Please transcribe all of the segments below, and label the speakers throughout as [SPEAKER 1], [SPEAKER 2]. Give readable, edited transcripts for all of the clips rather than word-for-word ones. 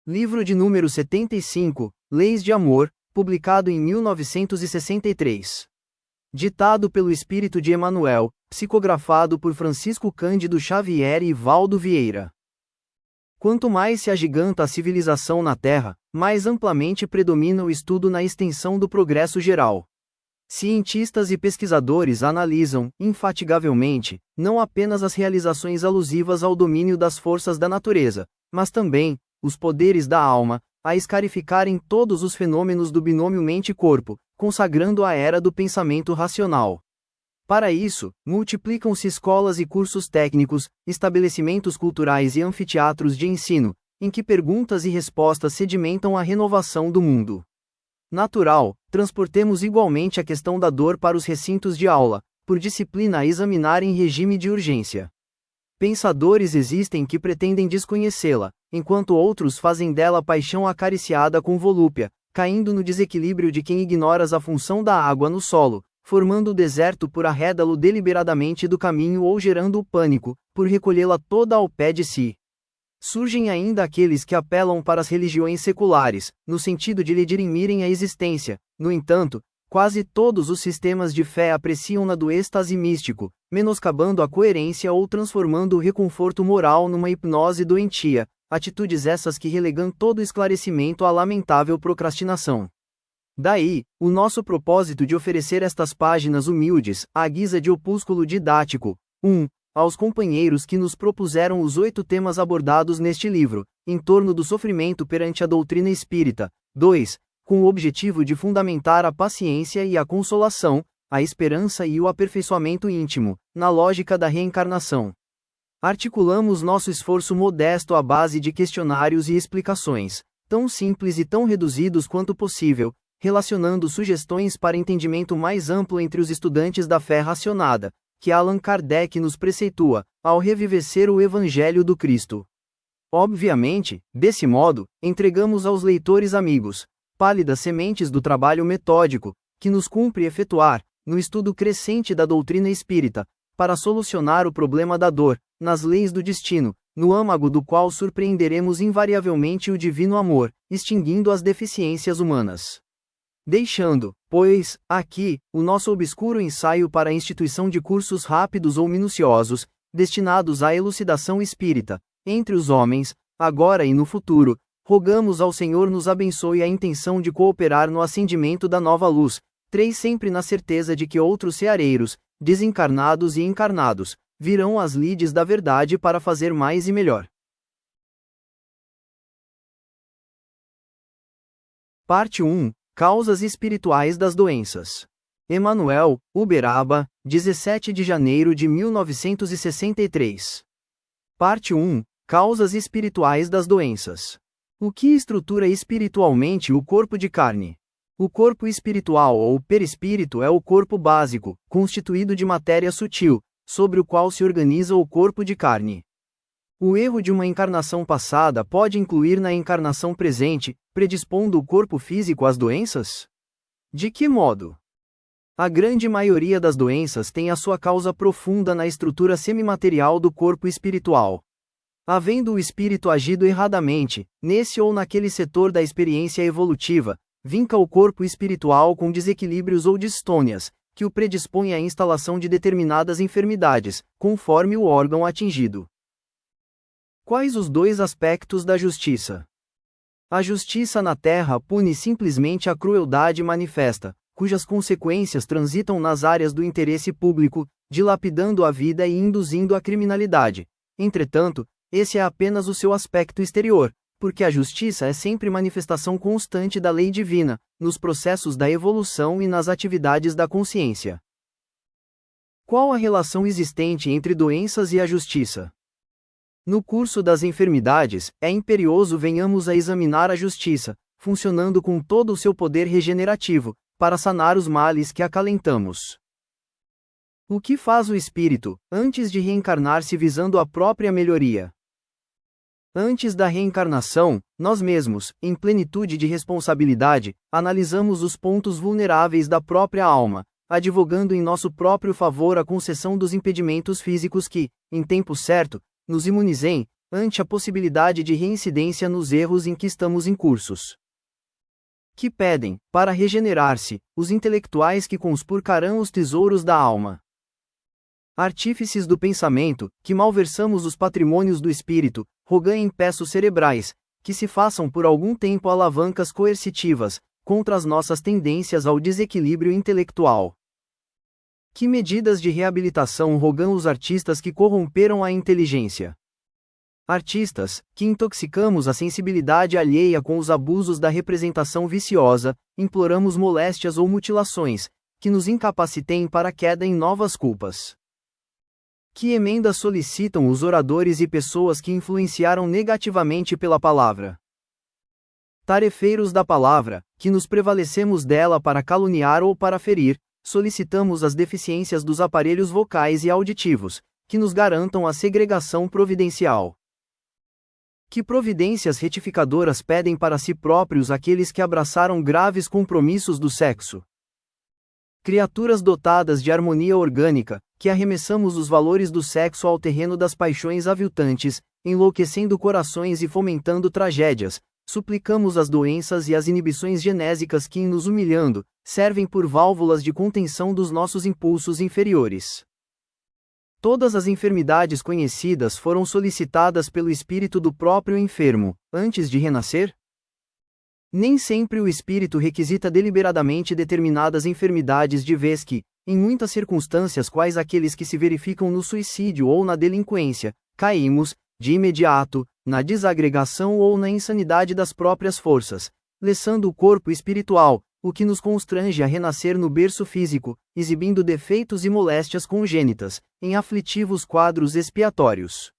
[SPEAKER 1] Livro de número 75, Leis de Amor, publicado em 1963. Ditado pelo Espírito de Emmanuel, psicografado por Francisco Cândido Xavier e Valdo Vieira. Quanto mais se agiganta a civilização na Terra, mais amplamente predomina o estudo na extensão do progresso geral. Cientistas e pesquisadores analisam, infatigavelmente, não apenas as realizações alusivas ao domínio das forças da natureza, mas também os poderes da alma, a escarificarem todos os fenômenos do binômio mente-corpo, consagrando a era do pensamento racional. Para isso, multiplicam-se escolas e cursos técnicos, estabelecimentos culturais e anfiteatros de ensino, em que perguntas e respostas sedimentam a renovação do mundo. Natural, transportemos igualmente a questão da dor para os recintos de aula, por disciplina a examinar em regime de urgência. Pensadores existem que pretendem desconhecê-la, enquanto outros fazem dela paixão acariciada com volúpia, caindo no desequilíbrio de quem ignora a função da água no solo, formando o deserto por arrédalo deliberadamente do caminho ou gerando o pânico, por recolhê-la toda ao pé de si. Surgem ainda aqueles que apelam para as religiões seculares, no sentido de lhe dirimirem a existência. No entanto, quase todos os sistemas de fé apreciam-na do êxtase místico, menoscabando a coerência ou transformando o reconforto moral numa hipnose doentia, atitudes essas que relegam todo esclarecimento à lamentável procrastinação. Daí, o nosso propósito de oferecer estas páginas humildes, à guisa de opúsculo didático, 1. Aos companheiros que nos propuseram os 8 temas abordados neste livro, em torno do sofrimento perante a doutrina espírita. 2. Com o objetivo de fundamentar a paciência e a consolação, a esperança e o aperfeiçoamento íntimo, na lógica da reencarnação. Articulamos nosso esforço modesto à base de questionários e explicações, tão simples e tão reduzidos quanto possível, relacionando sugestões para entendimento mais amplo entre os estudantes da fé racionada, que Allan Kardec nos preceitua, ao revivecer o Evangelho do Cristo. Obviamente, desse modo, entregamos aos leitores amigos, pálidas sementes do trabalho metódico, que nos cumpre efetuar, no estudo crescente da doutrina espírita, para solucionar o problema da dor, nas leis do destino, no âmago do qual surpreenderemos invariavelmente o divino amor, extinguindo as deficiências humanas. Deixando, pois, aqui, o nosso obscuro ensaio para a instituição de cursos rápidos ou minuciosos, destinados à elucidação espírita, entre os homens, agora e no futuro, rogamos ao Senhor nos abençoe a intenção de cooperar no acendimento da nova luz. 3. Sempre na certeza de que outros ceareiros, desencarnados e encarnados, virão às lides da verdade para fazer mais e melhor. Parte 1. Causas espirituais das doenças. Emmanuel, Uberaba, 17 de janeiro de 1963. Parte 1. Causas espirituais das doenças. O que estrutura espiritualmente o corpo de carne? O corpo espiritual ou perispírito é o corpo básico, constituído de matéria sutil, sobre o qual se organiza o corpo de carne. O erro de uma encarnação passada pode incluir na encarnação presente, predispondo o corpo físico às doenças? De que modo? A grande maioria das doenças tem a sua causa profunda na estrutura semimaterial do corpo espiritual. Havendo o espírito agido erradamente, nesse ou naquele setor da experiência evolutiva, vinca o corpo espiritual com desequilíbrios ou distônias, que o predispõem à instalação de determinadas enfermidades, conforme o órgão atingido. Quais os 2 aspectos da justiça? A justiça na terra pune simplesmente a crueldade manifesta, cujas consequências transitam nas áreas do interesse público, dilapidando a vida e induzindo a criminalidade. Entretanto, esse é apenas o seu aspecto exterior, porque a justiça é sempre manifestação constante da lei divina, nos processos da evolução e nas atividades da consciência. Qual a relação existente entre doenças e a justiça? No curso das enfermidades, é imperioso venhamos a examinar a justiça, funcionando com todo o seu poder regenerativo, para sanar os males que acalentamos. O que faz o espírito, antes de reencarnar-se visando a própria melhoria? Antes da reencarnação, nós mesmos, em plenitude de responsabilidade, analisamos os pontos vulneráveis da própria alma, advogando em nosso próprio favor a concessão dos impedimentos físicos que, em tempo certo, nos imunizem, ante a possibilidade de reincidência nos erros em que estamos incursos. Que pedem, para regenerar-se, os intelectuais que conspurcarão os tesouros da alma. Artífices do pensamento, que malversamos os patrimônios do espírito, rogai peços cerebrais, que se façam por algum tempo alavancas coercitivas, contra as nossas tendências ao desequilíbrio intelectual. Que medidas de reabilitação rogam os artistas que corromperam a inteligência? Artistas, que intoxicamos a sensibilidade alheia com os abusos da representação viciosa, imploramos moléstias ou mutilações, que nos incapacitem para a queda em novas culpas. Que emendas solicitam os oradores e pessoas que influenciaram negativamente pela palavra? Tarefeiros da palavra, que nos prevalecemos dela para caluniar ou para ferir, solicitamos as deficiências dos aparelhos vocais e auditivos, que nos garantam a segregação providencial. Que providências retificadoras pedem para si próprios aqueles que abraçaram graves compromissos do sexo? Criaturas dotadas de harmonia orgânica, que arremessamos os valores do sexo ao terreno das paixões aviltantes, enlouquecendo corações e fomentando tragédias, suplicamos as doenças e as inibições genésicas que, nos humilhando, servem por válvulas de contenção dos nossos impulsos inferiores. Todas as enfermidades conhecidas foram solicitadas pelo espírito do próprio enfermo, antes de renascer? Nem sempre o espírito requisita deliberadamente determinadas enfermidades de vez que, em muitas circunstâncias quais aqueles que se verificam no suicídio ou na delinquência, caímos, de imediato, na desagregação ou na insanidade das próprias forças, leçando o corpo espiritual, o que nos constrange a renascer no berço físico, exibindo defeitos e moléstias congênitas, em aflitivos quadros expiatórios.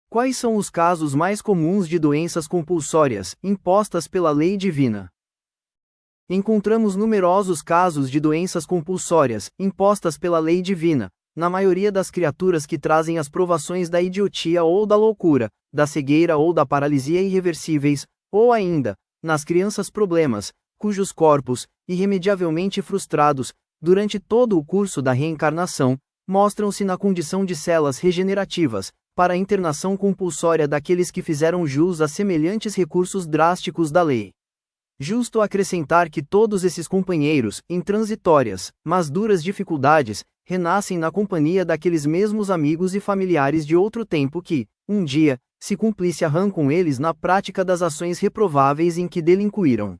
[SPEAKER 1] Quais são os casos mais comuns de doenças compulsórias, impostas pela lei divina? Encontramos numerosos casos de doenças compulsórias, impostas pela lei divina, na maioria das criaturas que trazem as provações da idiotia ou da loucura, da cegueira ou da paralisia irreversíveis, ou ainda, nas crianças problemas, cujos corpos, irremediavelmente frustrados, durante todo o curso da reencarnação, mostram-se na condição de celas regenerativas, para a internação compulsória daqueles que fizeram jus a semelhantes recursos drásticos da lei. Justo acrescentar que todos esses companheiros, em transitórias, mas duras dificuldades, renascem na companhia daqueles mesmos amigos e familiares de outro tempo que, um dia, se cumplisse arrancam eles na prática das ações reprováveis em que delinquiram.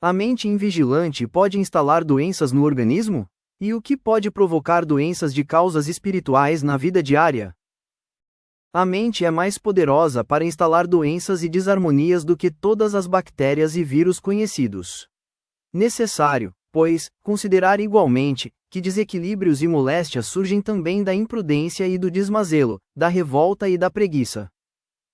[SPEAKER 1] A mente invigilante pode instalar doenças no organismo? E o que pode provocar doenças de causas espirituais na vida diária? A mente é mais poderosa para instalar doenças e desarmonias do que todas as bactérias e vírus conhecidos. Necessário, pois, considerar igualmente, que desequilíbrios e moléstias surgem também da imprudência e do desmazelo, da revolta e da preguiça.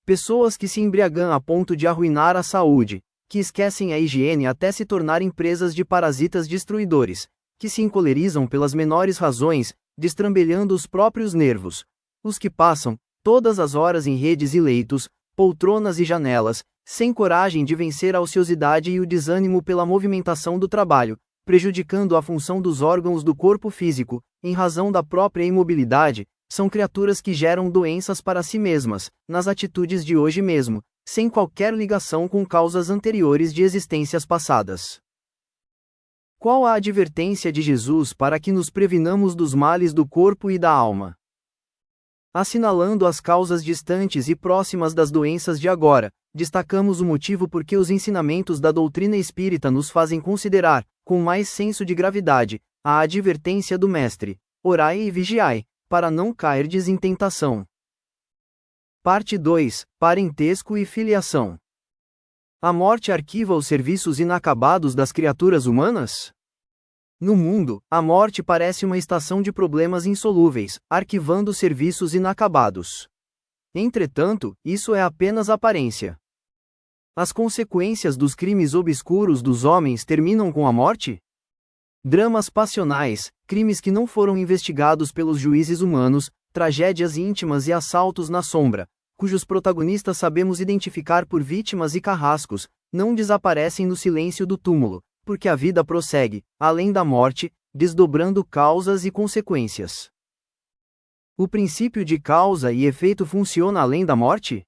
[SPEAKER 1] Pessoas que se embriagam a ponto de arruinar a saúde, que esquecem a higiene até se tornarem presas de parasitas destruidores, que se encolerizam pelas menores razões, destrambelhando os próprios nervos. Os que passam, todas as horas em redes e leitos, poltronas e janelas, sem coragem de vencer a ociosidade e o desânimo pela movimentação do trabalho, prejudicando a função dos órgãos do corpo físico, em razão da própria imobilidade, são criaturas que geram doenças para si mesmas, nas atitudes de hoje mesmo, sem qualquer ligação com causas anteriores de existências passadas. Qual a advertência de Jesus para que nos previnamos dos males do corpo e da alma? Assinalando as causas distantes e próximas das doenças de agora, destacamos o motivo por que os ensinamentos da doutrina espírita nos fazem considerar, com mais senso de gravidade, a advertência do Mestre: orai e vigiai, para não cairdes em tentação. Parte 2: Parentesco e filiação. A morte arquiva os serviços inacabados das criaturas humanas? No mundo, a morte parece uma estação de problemas insolúveis, arquivando serviços inacabados. Entretanto, isso é apenas aparência. As consequências dos crimes obscuros dos homens terminam com a morte? Dramas passionais, crimes que não foram investigados pelos juízes humanos, tragédias íntimas e assaltos na sombra, cujos protagonistas sabemos identificar por vítimas e carrascos, não desaparecem no silêncio do túmulo, porque a vida prossegue, além da morte, desdobrando causas e consequências. O princípio de causa e efeito funciona além da morte?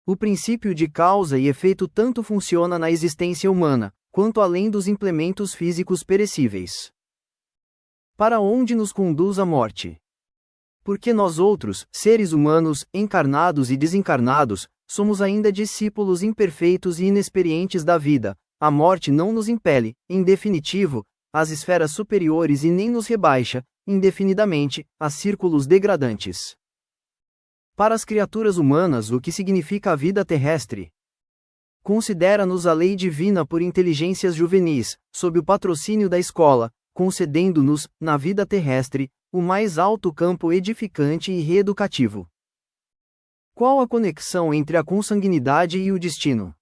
[SPEAKER 1] O princípio de causa e efeito tanto funciona na existência humana, quanto além dos implementos físicos perecíveis. Para onde nos conduz a morte? Porque nós outros, seres humanos, encarnados e desencarnados, somos ainda discípulos imperfeitos e inexperientes da vida, a morte não nos impele, em definitivo, às esferas superiores e nem nos rebaixa, indefinidamente, a círculos degradantes. Para as criaturas humanas, o que significa a vida terrestre? Considera-nos a lei divina por inteligências juvenis, sob o patrocínio da escola, concedendo-nos, na vida terrestre, o mais alto campo edificante e reeducativo. Qual a conexão entre a consanguinidade e o destino?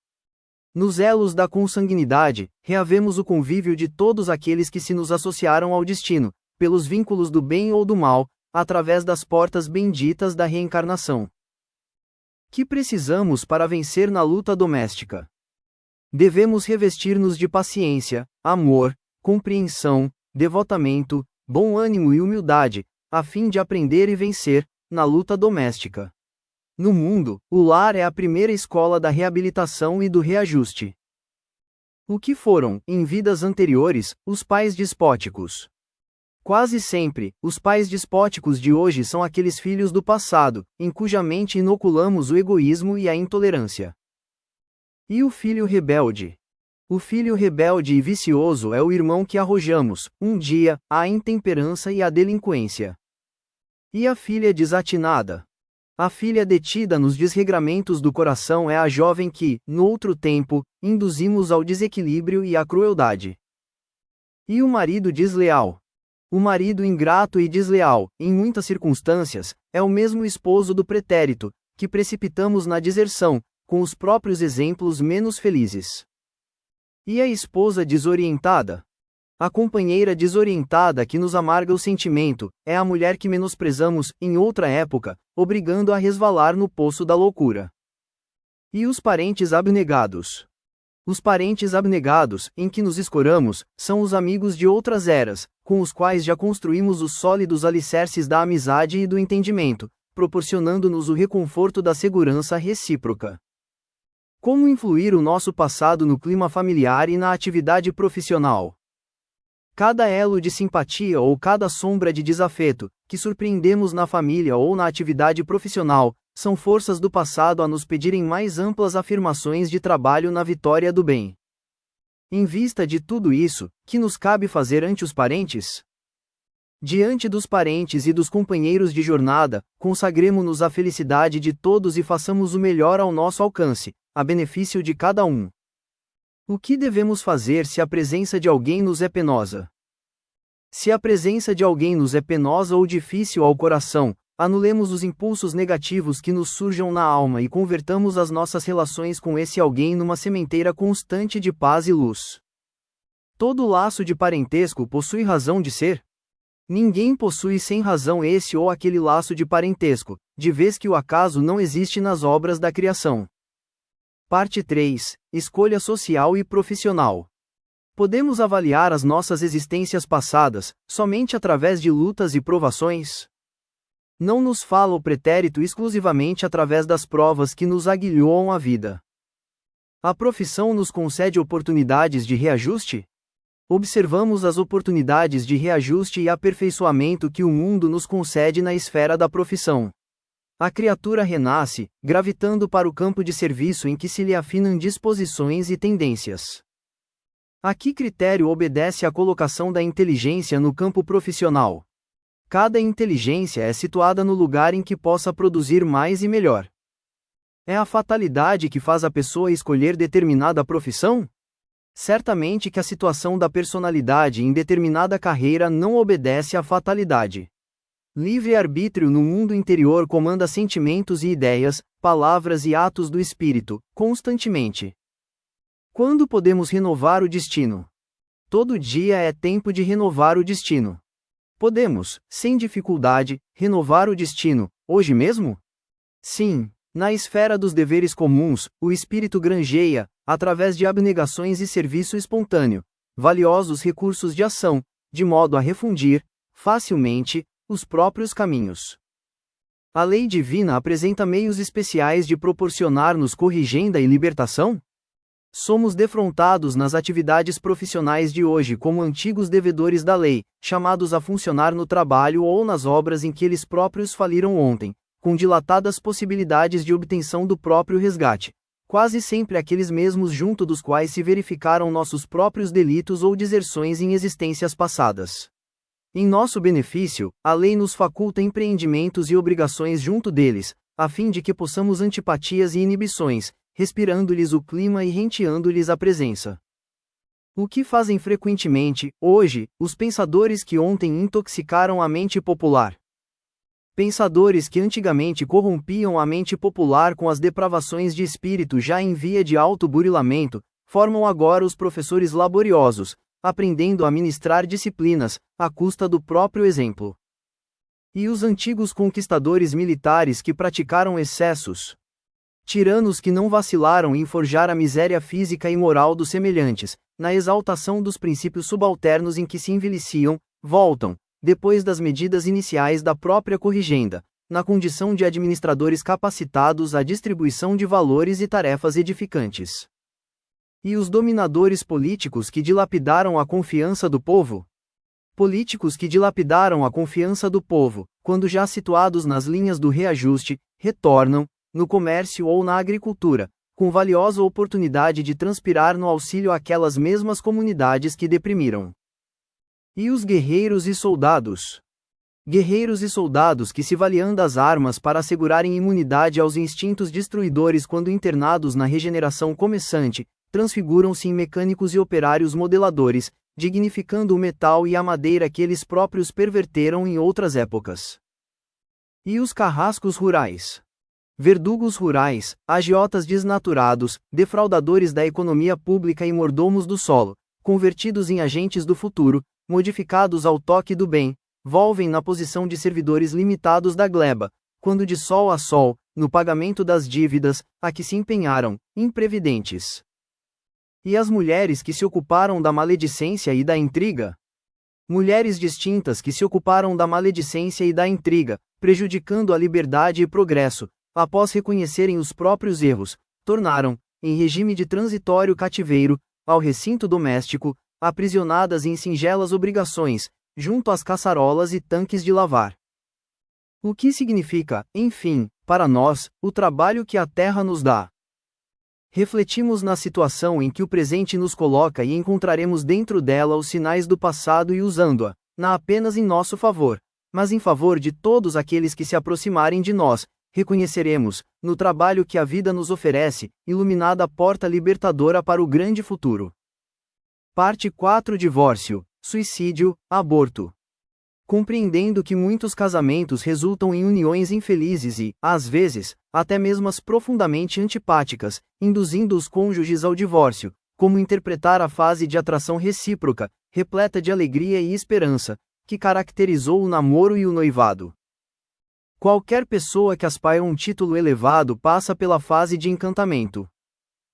[SPEAKER 1] Nos elos da consanguinidade, reavemos o convívio de todos aqueles que se nos associaram ao destino, pelos vínculos do bem ou do mal, através das portas benditas da reencarnação. Que precisamos para vencer na luta doméstica? Devemos revestir-nos de paciência, amor, compreensão, devotamento, bom ânimo e humildade, a fim de aprender e vencer, na luta doméstica. No mundo, o lar é a primeira escola da reabilitação e do reajuste. O que foram, em vidas anteriores, os pais despóticos? Quase sempre, os pais despóticos de hoje são aqueles filhos do passado, em cuja mente inoculamos o egoísmo e a intolerância. E o filho rebelde? O filho rebelde e vicioso é o irmão que arrojamos, um dia, à intemperança e à delinquência. E a filha desatinada? A filha detida nos desregramentos do coração é a jovem que, no outro tempo, induzimos ao desequilíbrio e à crueldade. E o marido desleal? O marido ingrato e desleal, em muitas circunstâncias, é o mesmo esposo do pretérito, que precipitamos na deserção, com os próprios exemplos menos felizes. E a esposa desorientada? A companheira desorientada que nos amarga o sentimento, é a mulher que menosprezamos, em outra época, obrigando a resvalar no poço da loucura. E os parentes abnegados? Os parentes abnegados, em que nos escoramos, são os amigos de outras eras, com os quais já construímos os sólidos alicerces da amizade e do entendimento, proporcionando-nos o reconforto da segurança recíproca. Como influir o nosso passado no clima familiar e na atividade profissional? Cada elo de simpatia ou cada sombra de desafeto, que surpreendemos na família ou na atividade profissional, são forças do passado a nos pedirem mais amplas afirmações de trabalho na vitória do bem. Em vista de tudo isso, que nos cabe fazer ante os parentes? Diante dos parentes e dos companheiros de jornada, consagremo-nos à felicidade de todos e façamos o melhor ao nosso alcance, a benefício de cada um. O que devemos fazer se a presença de alguém nos é penosa? Se a presença de alguém nos é penosa ou difícil ao coração, anulemos os impulsos negativos que nos surjam na alma e convertamos as nossas relações com esse alguém numa sementeira constante de paz e luz. Todo laço de parentesco possui razão de ser? Ninguém possui sem razão esse ou aquele laço de parentesco, de vez que o acaso não existe nas obras da criação. Parte 3. Escolha social e profissional. Podemos avaliar as nossas existências passadas, somente através de lutas e provações? Não nos fala o pretérito exclusivamente através das provas que nos aguilhoam a vida. A profissão nos concede oportunidades de reajuste? Observamos as oportunidades de reajuste e aperfeiçoamento que o mundo nos concede na esfera da profissão. A criatura renasce, gravitando para o campo de serviço em que se lhe afinam disposições e tendências. A que critério obedece a colocação da inteligência no campo profissional? Cada inteligência é situada no lugar em que possa produzir mais e melhor. É a fatalidade que faz a pessoa escolher determinada profissão? Certamente que a situação da personalidade em determinada carreira não obedece à fatalidade. Livre-arbítrio no mundo interior comanda sentimentos e ideias, palavras e atos do espírito, constantemente. Quando podemos renovar o destino? Todo dia é tempo de renovar o destino. Podemos, sem dificuldade, renovar o destino, hoje mesmo? Sim, na esfera dos deveres comuns, o espírito granjeia, através de abnegações e serviço espontâneo, valiosos recursos de ação, de modo a refundir, facilmente, os próprios caminhos. A lei divina apresenta meios especiais de proporcionar-nos corrigenda e libertação? Somos defrontados nas atividades profissionais de hoje como antigos devedores da lei, chamados a funcionar no trabalho ou nas obras em que eles próprios faliram ontem, com dilatadas possibilidades de obtenção do próprio resgate. Quase sempre aqueles mesmos junto dos quais se verificaram nossos próprios delitos ou deserções em existências passadas. Em nosso benefício, a lei nos faculta empreendimentos e obrigações junto deles, a fim de que possamos antipatias e inibições, respirando-lhes o clima e renteando-lhes a presença. O que fazem frequentemente, hoje, os pensadores que ontem intoxicaram a mente popular? Pensadores que antigamente corrompiam a mente popular com as depravações de espírito já em via de auto-burilamento, formam agora os professores laboriosos, aprendendo a ministrar disciplinas, à custa do próprio exemplo. E os antigos conquistadores militares que praticaram excessos? Tiranos que não vacilaram em forjar a miséria física e moral dos semelhantes, na exaltação dos princípios subalternos em que se envelheciam, voltam, depois das medidas iniciais da própria corrigenda, na condição de administradores capacitados à distribuição de valores e tarefas edificantes. E os dominadores políticos que dilapidaram a confiança do povo? Políticos que dilapidaram a confiança do povo, quando já situados nas linhas do reajuste, retornam, no comércio ou na agricultura, com valiosa oportunidade de transpirar no auxílio àquelas mesmas comunidades que deprimiram. E os guerreiros e soldados? Guerreiros e soldados que se valiam das armas para assegurarem imunidade aos instintos destruidores quando internados na regeneração começante, transfiguram-se em mecânicos e operários modeladores, dignificando o metal e a madeira que eles próprios perverteram em outras épocas. E os carrascos rurais? Verdugos rurais, agiotas desnaturados, defraudadores da economia pública e mordomos do solo, convertidos em agentes do futuro, modificados ao toque do bem, volvem na posição de servidores limitados da gleba, quando de sol a sol, no pagamento das dívidas, a que se empenharam, imprevidentes. E as mulheres que se ocuparam da maledicência e da intriga? Mulheres distintas que se ocuparam da maledicência e da intriga, prejudicando a liberdade e progresso, após reconhecerem os próprios erros, tornaram, em regime de transitório cativeiro, ao recinto doméstico, aprisionadas em singelas obrigações, junto às caçarolas e tanques de lavar. O que significa, enfim, para nós, o trabalho que a terra nos dá? Refletimos na situação em que o presente nos coloca e encontraremos dentro dela os sinais do passado e usando-a, não apenas em nosso favor, mas em favor de todos aqueles que se aproximarem de nós, reconheceremos, no trabalho que a vida nos oferece, iluminada a porta libertadora para o grande futuro. Parte 4: Divórcio, suicídio, aborto. Compreendendo que muitos casamentos resultam em uniões infelizes e, às vezes, até mesmo as profundamente antipáticas, induzindo os cônjuges ao divórcio, como interpretar a fase de atração recíproca, repleta de alegria e esperança, que caracterizou o namoro e o noivado. Qualquer pessoa que aspira a um título elevado passa pela fase de encantamento.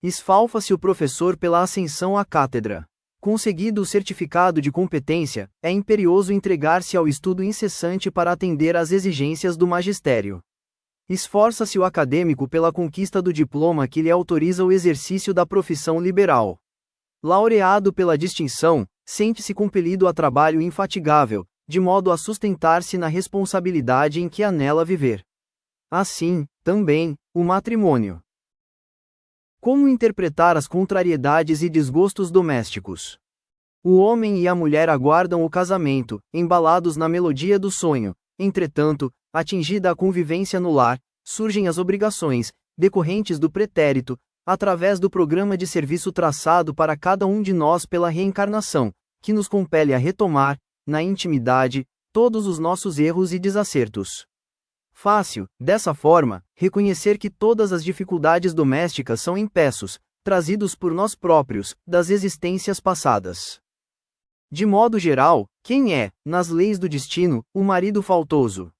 [SPEAKER 1] Esfalfa-se o professor pela ascensão à cátedra. Conseguido o certificado de competência, é imperioso entregar-se ao estudo incessante para atender às exigências do magistério. Esforça-se o acadêmico pela conquista do diploma que lhe autoriza o exercício da profissão liberal. Laureado pela distinção, sente-se compelido a trabalho infatigável, de modo a sustentar-se na responsabilidade em que anela viver. Assim, também, o matrimônio. Como interpretar as contrariedades e desgostos domésticos? O homem e a mulher aguardam o casamento, embalados na melodia do sonho. Entretanto, atingida a convivência no lar, surgem as obrigações, decorrentes do pretérito, através do programa de serviço traçado para cada um de nós pela reencarnação, que nos compele a retomar, na intimidade, todos os nossos erros e desacertos. Fácil, dessa forma, reconhecer que todas as dificuldades domésticas são empeços, trazidos por nós próprios, das existências passadas. De modo geral, quem é, nas leis do destino, o marido faltoso?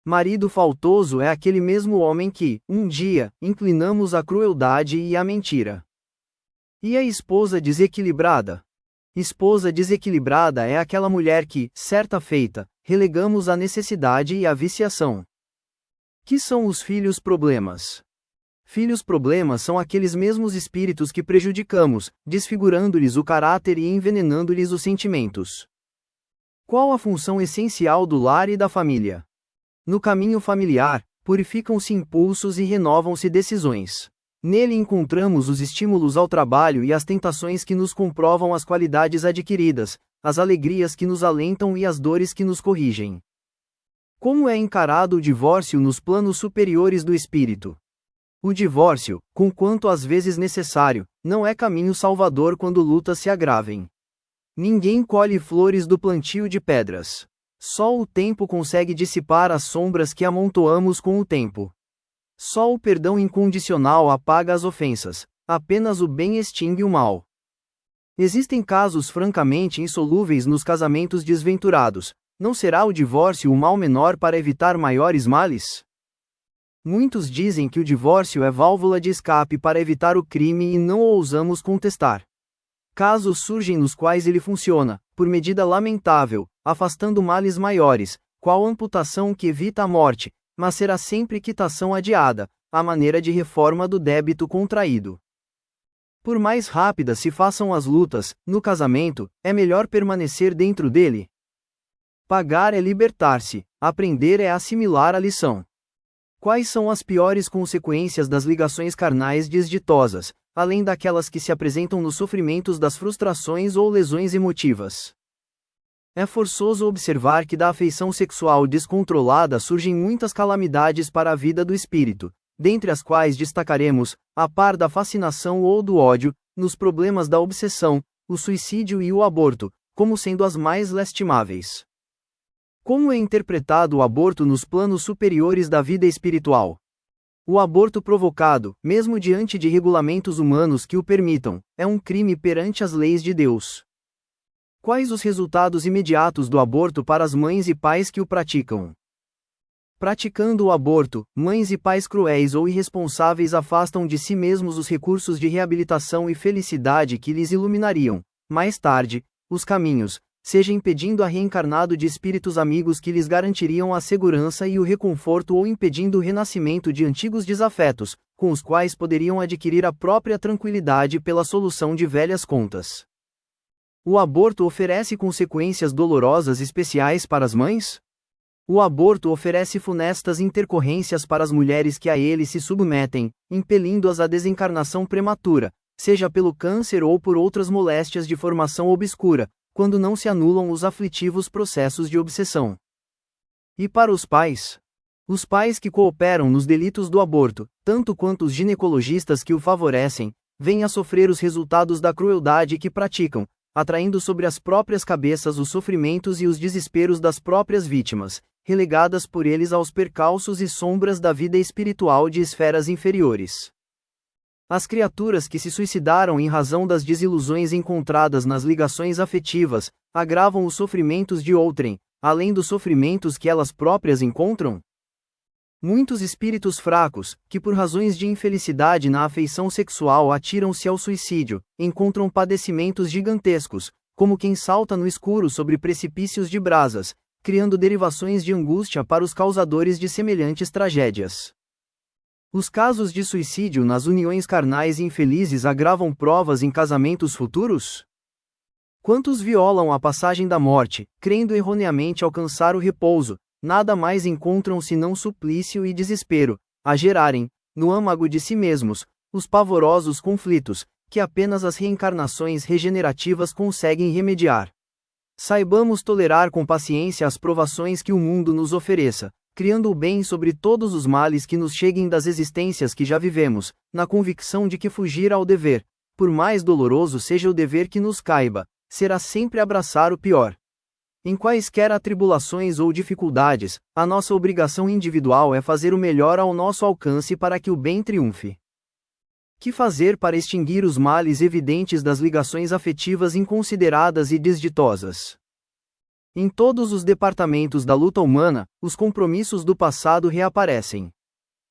[SPEAKER 1] Marido faltoso é aquele mesmo homem que, um dia, inclinamos à crueldade e à mentira. E a esposa desequilibrada? Esposa desequilibrada é aquela mulher que, certa feita, relegamos à necessidade e à viciação. Que são os filhos problemas? Filhos problemas são aqueles mesmos espíritos que prejudicamos, desfigurando-lhes o caráter e envenenando-lhes os sentimentos. Qual a função essencial do lar e da família? No caminho familiar, purificam-se impulsos e renovam-se decisões. Nele encontramos os estímulos ao trabalho e as tentações que nos comprovam as qualidades adquiridas, as alegrias que nos alentam e as dores que nos corrigem. Como é encarado o divórcio nos planos superiores do espírito? O divórcio, conquanto às vezes necessário, não é caminho salvador quando lutas se agravem. Ninguém colhe flores do plantio de pedras. Só o tempo consegue dissipar as sombras que amontoamos com o tempo. Só o perdão incondicional apaga as ofensas, apenas o bem extingue o mal. Existem casos francamente insolúveis nos casamentos desventurados. Não será o divórcio o mal menor para evitar maiores males? Muitos dizem que o divórcio é válvula de escape para evitar o crime e não ousamos contestar. Casos surgem nos quais ele funciona, por medida lamentável, afastando males maiores, qual amputação que evita a morte, mas será sempre quitação adiada, à maneira de reforma do débito contraído. Por mais rápidas se façam as lutas, no casamento, é melhor permanecer dentro dele. Pagar é libertar-se, aprender é assimilar a lição. Quais são as piores consequências das ligações carnais desditosas, além daquelas que se apresentam nos sofrimentos das frustrações ou lesões emotivas? É forçoso observar que da afeição sexual descontrolada surgem muitas calamidades para a vida do espírito, dentre as quais destacaremos, a par da fascinação ou do ódio, nos problemas da obsessão, o suicídio e o aborto, como sendo as mais lastimáveis. Como é interpretado o aborto nos planos superiores da vida espiritual? O aborto provocado, mesmo diante de regulamentos humanos que o permitam, é um crime perante as leis de Deus. Quais os resultados imediatos do aborto para as mães e pais que o praticam? Praticando o aborto, mães e pais cruéis ou irresponsáveis afastam de si mesmos os recursos de reabilitação e felicidade que lhes iluminariam, mais tarde, os caminhos, seja impedindo a reencarnado de espíritos amigos que lhes garantiriam a segurança e o reconforto ou impedindo o renascimento de antigos desafetos, com os quais poderiam adquirir a própria tranquilidade pela solução de velhas contas. O aborto oferece consequências dolorosas especiais para as mães? O aborto oferece funestas intercorrências para as mulheres que a ele se submetem, impelindo-as à desencarnação prematura, seja pelo câncer ou por outras moléstias de formação obscura, quando não se anulam os aflitivos processos de obsessão. E para os pais? Os pais que cooperam nos delitos do aborto, tanto quanto os ginecologistas que o favorecem, vêm a sofrer os resultados da crueldade que praticam, atraindo sobre as próprias cabeças os sofrimentos e os desesperos das próprias vítimas, relegadas por eles aos percalços e sombras da vida espiritual de esferas inferiores. As criaturas que se suicidaram em razão das desilusões encontradas nas ligações afetivas, agravam os sofrimentos de outrem, além dos sofrimentos que elas próprias encontram? Muitos espíritos fracos, que por razões de infelicidade na afeição sexual atiram-se ao suicídio, encontram padecimentos gigantescos, como quem salta no escuro sobre precipícios de brasas, criando derivações de angústia para os causadores de semelhantes tragédias. Os casos de suicídio nas uniões carnais infelizes agravam provas em casamentos futuros? Quantos violam a passagem da morte, crendo erroneamente alcançar o repouso, nada mais encontram senão suplício e desespero, a gerarem, no âmago de si mesmos, os pavorosos conflitos, que apenas as reencarnações regenerativas conseguem remediar. Saibamos tolerar com paciência as provações que o mundo nos ofereça, criando o bem sobre todos os males que nos cheguem das existências que já vivemos, na convicção de que fugir ao dever, por mais doloroso seja o dever que nos caiba, será sempre abraçar o pior. Em quaisquer atribulações ou dificuldades, a nossa obrigação individual é fazer o melhor ao nosso alcance para que o bem triunfe. Que fazer para extinguir os males evidentes das ligações afetivas inconsideradas e desditosas? Em todos os departamentos da luta humana, os compromissos do passado reaparecem.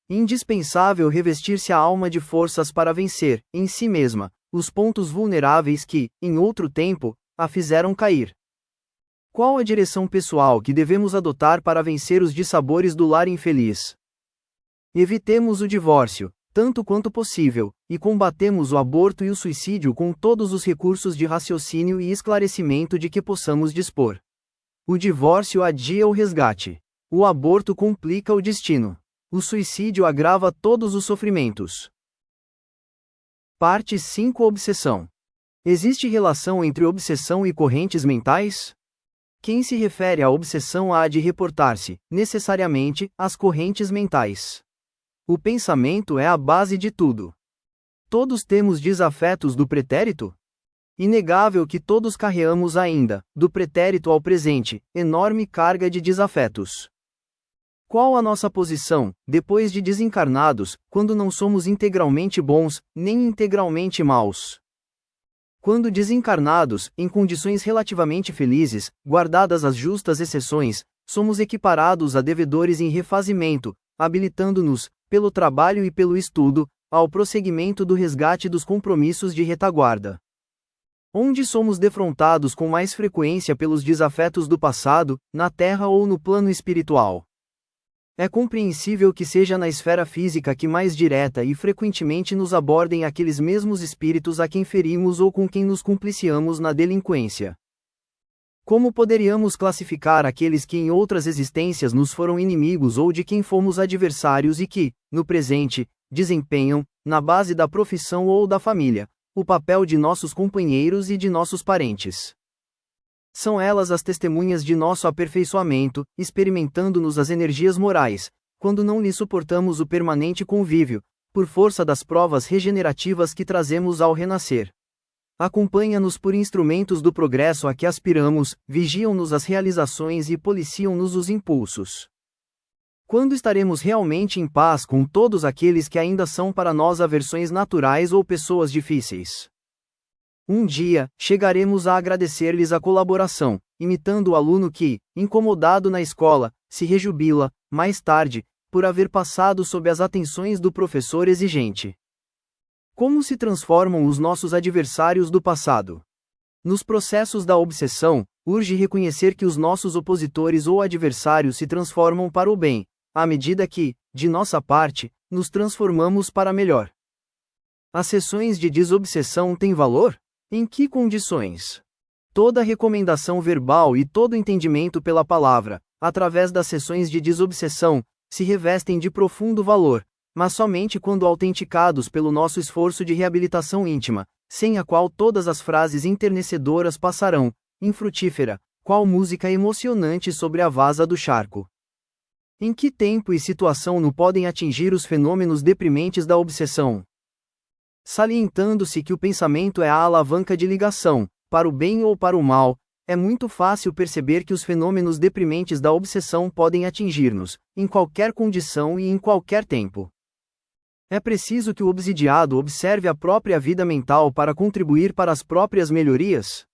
[SPEAKER 1] Indispensável revestir-se a alma de forças para vencer, em si mesma, os pontos vulneráveis que, em outro tempo, a fizeram cair. Qual a direção pessoal que devemos adotar para vencer os dissabores do lar infeliz? Evitemos o divórcio, tanto quanto possível, e combatemos o aborto e o suicídio com todos os recursos de raciocínio e esclarecimento de que possamos dispor. O divórcio adia o resgate. O aborto complica o destino. O suicídio agrava todos os sofrimentos. Parte 5. Obsessão. Existe relação entre obsessão e correntes mentais? Quem se refere à obsessão há de reportar-se, necessariamente, às correntes mentais. O pensamento é a base de tudo. Todos temos desafetos do pretérito? Inegável que todos carreamos ainda, do pretérito ao presente, enorme carga de desafetos. Qual a nossa posição, depois de desencarnados, quando não somos integralmente bons, nem integralmente maus? Quando desencarnados, em condições relativamente felizes, guardadas as justas exceções, somos equiparados a devedores em refazimento, habilitando-nos, pelo trabalho e pelo estudo, ao prosseguimento do resgate dos compromissos de retaguarda. Onde somos defrontados com mais frequência pelos desafetos do passado, na Terra ou no plano espiritual? É compreensível que seja na esfera física que mais direta e frequentemente nos abordem aqueles mesmos espíritos a quem ferimos ou com quem nos compliciamos na delinquência. Como poderíamos classificar aqueles que em outras existências nos foram inimigos ou de quem fomos adversários e que, no presente, desempenham, na base da profissão ou da família, o papel de nossos companheiros e de nossos parentes? São elas as testemunhas de nosso aperfeiçoamento, experimentando-nos as energias morais, quando não lhes suportamos o permanente convívio, por força das provas regenerativas que trazemos ao renascer. Acompanha-nos por instrumentos do progresso a que aspiramos, vigiam-nos as realizações e policiam-nos os impulsos. Quando estaremos realmente em paz com todos aqueles que ainda são para nós aversões naturais ou pessoas difíceis? Um dia, chegaremos a agradecer-lhes a colaboração, imitando o aluno que, incomodado na escola, se rejubila, mais tarde, por haver passado sob as atenções do professor exigente. Como se transformam os nossos adversários do passado? Nos processos da obsessão, urge reconhecer que os nossos opositores ou adversários se transformam para o bem, à medida que, de nossa parte, nos transformamos para melhor. As sessões de desobsessão têm valor? Em que condições? Toda recomendação verbal e todo entendimento pela palavra, através das sessões de desobsessão, se revestem de profundo valor, mas somente quando autenticados pelo nosso esforço de reabilitação íntima, sem a qual todas as frases enternecedoras passarão, infrutífera, qual música emocionante sobre a vasa do charco. Em que tempo e situação não podem atingir os fenômenos deprimentes da obsessão? Salientando-se que o pensamento é a alavanca de ligação, para o bem ou para o mal, é muito fácil perceber que os fenômenos deprimentes da obsessão podem atingir-nos, em qualquer condição e em qualquer tempo. É preciso que o obsidiado observe a própria vida mental para contribuir para as próprias melhorias?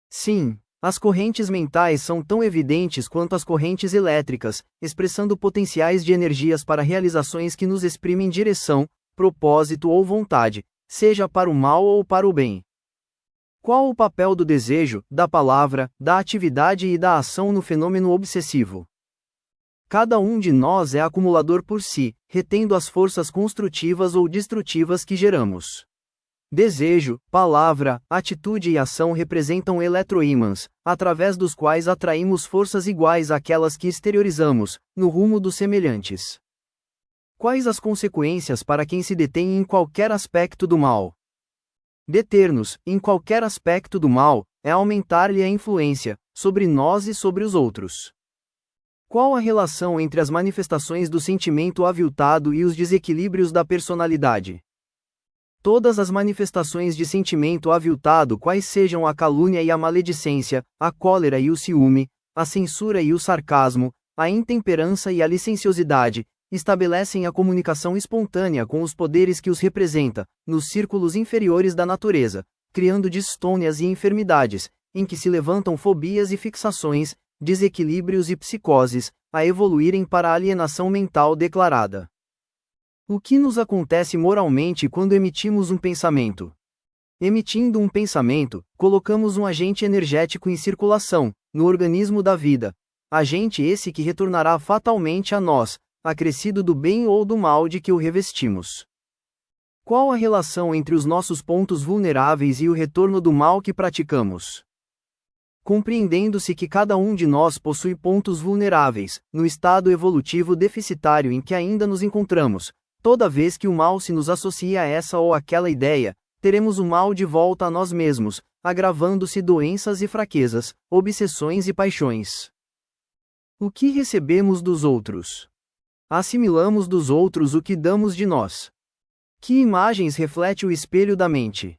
[SPEAKER 1] Sim, as correntes mentais são tão evidentes quanto as correntes elétricas, expressando potenciais de energias para realizações que nos exprimem direção, propósito ou vontade, seja para o mal ou para o bem. Qual o papel do desejo, da palavra, da atividade e da ação no fenômeno obsessivo? Cada um de nós é acumulador por si, retendo as forças construtivas ou destrutivas que geramos. Desejo, palavra, atitude e ação representam eletroímãs, através dos quais atraímos forças iguais àquelas que exteriorizamos, no rumo dos semelhantes. Quais as consequências para quem se detém em qualquer aspecto do mal? Deter-nos, em qualquer aspecto do mal, é aumentar-lhe a influência, sobre nós e sobre os outros. Qual a relação entre as manifestações do sentimento aviltado e os desequilíbrios da personalidade? Todas as manifestações de sentimento aviltado, quais sejam a calúnia e a maledicência, a cólera e o ciúme, a censura e o sarcasmo, a intemperança e a licenciosidade, estabelecem a comunicação espontânea com os poderes que os representa, nos círculos inferiores da natureza, criando distônias e enfermidades, em que se levantam fobias e fixações, desequilíbrios e psicoses, a evoluírem para a alienação mental declarada. O que nos acontece moralmente quando emitimos um pensamento? Emitindo um pensamento, colocamos um agente energético em circulação, no organismo da vida, agente esse que retornará fatalmente a nós, acrescido do bem ou do mal de que o revestimos. Qual a relação entre os nossos pontos vulneráveis e o retorno do mal que praticamos? Compreendendo-se que cada um de nós possui pontos vulneráveis, no estado evolutivo deficitário em que ainda nos encontramos, toda vez que o mal se nos associa a essa ou aquela ideia, teremos o mal de volta a nós mesmos, agravando-se doenças e fraquezas, obsessões e paixões. O que recebemos dos outros? Assimilamos dos outros o que damos de nós. Que imagens reflete o espelho da mente?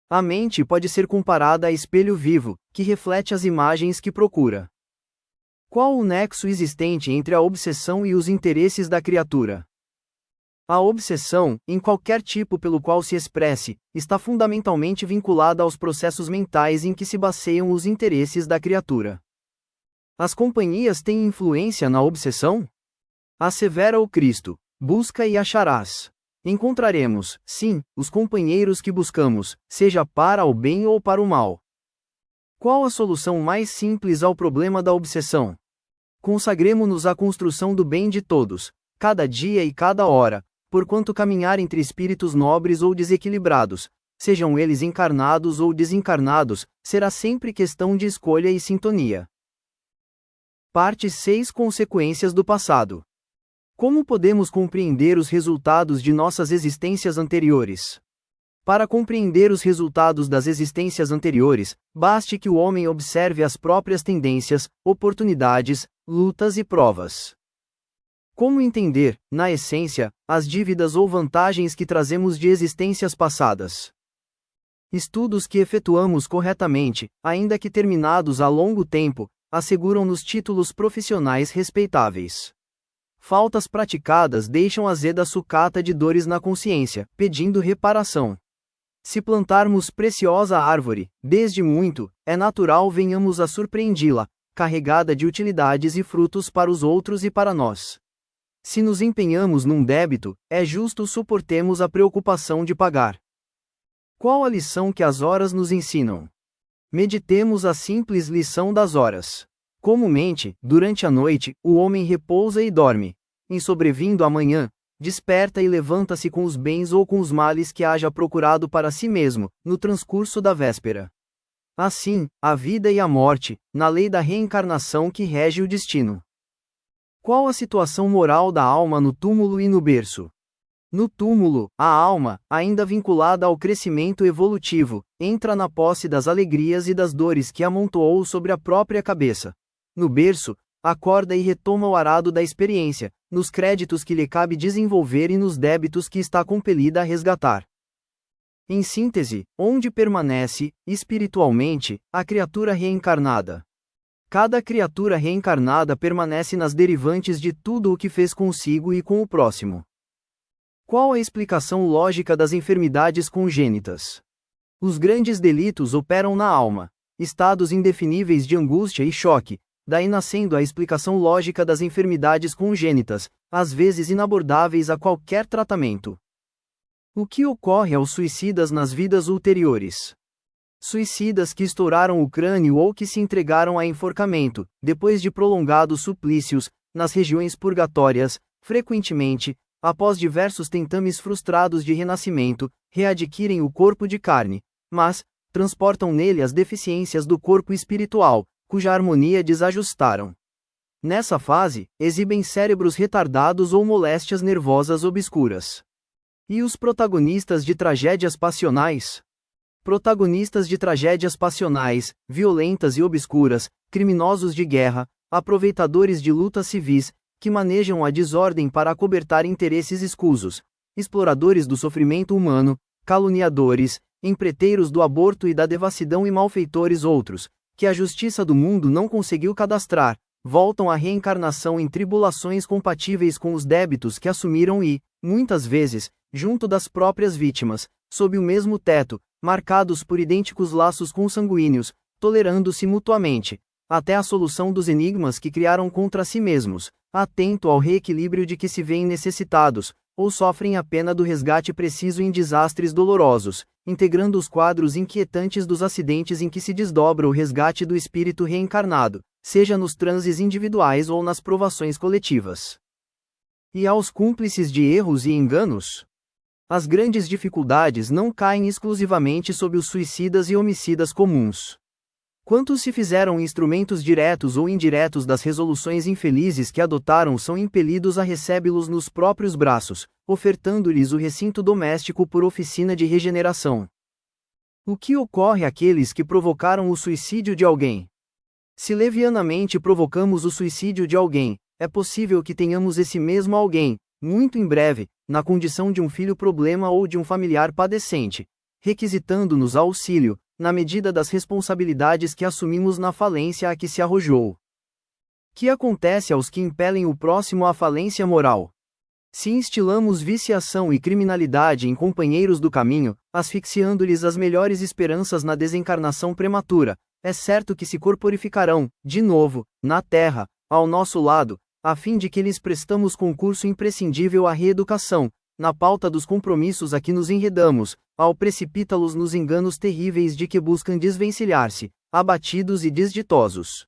[SPEAKER 1] A mente pode ser comparada a espelho vivo, que reflete as imagens que procura. Qual o nexo existente entre a obsessão e os interesses da criatura? A obsessão, em qualquer tipo pelo qual se expresse, está fundamentalmente vinculada aos processos mentais em que se baseiam os interesses da criatura. As companhias têm influência na obsessão? Assevera o Cristo: busca e acharás. Encontraremos, sim, os companheiros que buscamos, seja para o bem ou para o mal. Qual a solução mais simples ao problema da obsessão? Consagremo-nos à construção do bem de todos, cada dia e cada hora, porquanto caminhar entre espíritos nobres ou desequilibrados, sejam eles encarnados ou desencarnados, será sempre questão de escolha e sintonia. Parte 6: Consequências do passado. Como podemos compreender os resultados de nossas existências anteriores? Para compreender os resultados das existências anteriores, baste que o homem observe as próprias tendências, oportunidades, lutas e provas. Como entender, na essência, as dívidas ou vantagens que trazemos de existências passadas? Estudos que efetuamos corretamente, ainda que terminados há longo tempo, asseguram-nos títulos profissionais respeitáveis. Faltas praticadas deixam azeda sucata de dores na consciência, pedindo reparação. Se plantarmos preciosa árvore, desde muito, é natural venhamos a surpreendi-la, carregada de utilidades e frutos para os outros e para nós. Se nos empenhamos num débito, é justo suportemos a preocupação de pagar. Qual a lição que as horas nos ensinam? Meditemos a simples lição das horas. Comumente, durante a noite, o homem repousa e dorme. Em sobrevindo a manhã, desperta e levanta-se com os bens ou com os males que haja procurado para si mesmo, no transcurso da véspera. Assim, a vida e a morte, na lei da reencarnação que rege o destino. Qual a situação moral da alma no túmulo e no berço? No túmulo, a alma, ainda vinculada ao crescimento evolutivo, entra na posse das alegrias e das dores que amontoou sobre a própria cabeça. No berço, acorda e retoma o arado da experiência, nos créditos que lhe cabe desenvolver e nos débitos que está compelida a resgatar. Em síntese, onde permanece, espiritualmente, a criatura reencarnada? Cada criatura reencarnada permanece nas derivantes de tudo o que fez consigo e com o próximo. Qual a explicação lógica das enfermidades congênitas? Os grandes delitos operam na alma, estados indefiníveis de angústia e choque, daí nascendo a explicação lógica das enfermidades congênitas, às vezes inabordáveis a qualquer tratamento. O que ocorre aos suicidas nas vidas ulteriores? Suicidas que estouraram o crânio ou que se entregaram a enforcamento, depois de prolongados suplícios, nas regiões purgatórias, frequentemente, após diversos tentames frustrados de renascimento, readquirem o corpo de carne, mas transportam nele as deficiências do corpo espiritual, cuja harmonia desajustaram. Nessa fase, exibem cérebros retardados ou moléstias nervosas obscuras. E os protagonistas de tragédias passionais? Protagonistas de tragédias passionais, violentas e obscuras, criminosos de guerra, aproveitadores de lutas civis, que manejam a desordem para acobertar interesses escusos, exploradores do sofrimento humano, caluniadores, empreteiros do aborto e da devassidão e malfeitores outros, que a justiça do mundo não conseguiu cadastrar, voltam à reencarnação em tribulações compatíveis com os débitos que assumiram e, muitas vezes, junto das próprias vítimas, sob o mesmo teto, marcados por idênticos laços consanguíneos, tolerando-se mutuamente, até a solução dos enigmas que criaram contra si mesmos, atento ao reequilíbrio de que se veem necessitados, ou sofrem a pena do resgate preciso em desastres dolorosos, integrando os quadros inquietantes dos acidentes em que se desdobra o resgate do espírito reencarnado, seja nos transes individuais ou nas provações coletivas. E aos cúmplices de erros e enganos? As grandes dificuldades não caem exclusivamente sobre os suicidas e homicidas comuns. Quantos se fizeram instrumentos diretos ou indiretos das resoluções infelizes que adotaram são impelidos a recebê-los nos próprios braços, ofertando-lhes o recinto doméstico por oficina de regeneração. O que ocorre àqueles que provocaram o suicídio de alguém? Se levianamente provocamos o suicídio de alguém, é possível que tenhamos esse mesmo alguém, muito em breve, na condição de um filho problema ou de um familiar padecente, requisitando-nos auxílio, na medida das responsabilidades que assumimos na falência a que se arrojou. Que acontece aos que impelem o próximo à falência moral? Se instilamos viciação e criminalidade em companheiros do caminho, asfixiando-lhes as melhores esperanças na desencarnação prematura, é certo que se corporificarão, de novo, na terra, ao nosso lado, a fim de que lhes prestamos concurso imprescindível à reeducação, na pauta dos compromissos a que nos enredamos, ao precipitá-los nos enganos terríveis de que buscam desvencilhar-se, abatidos e desditosos.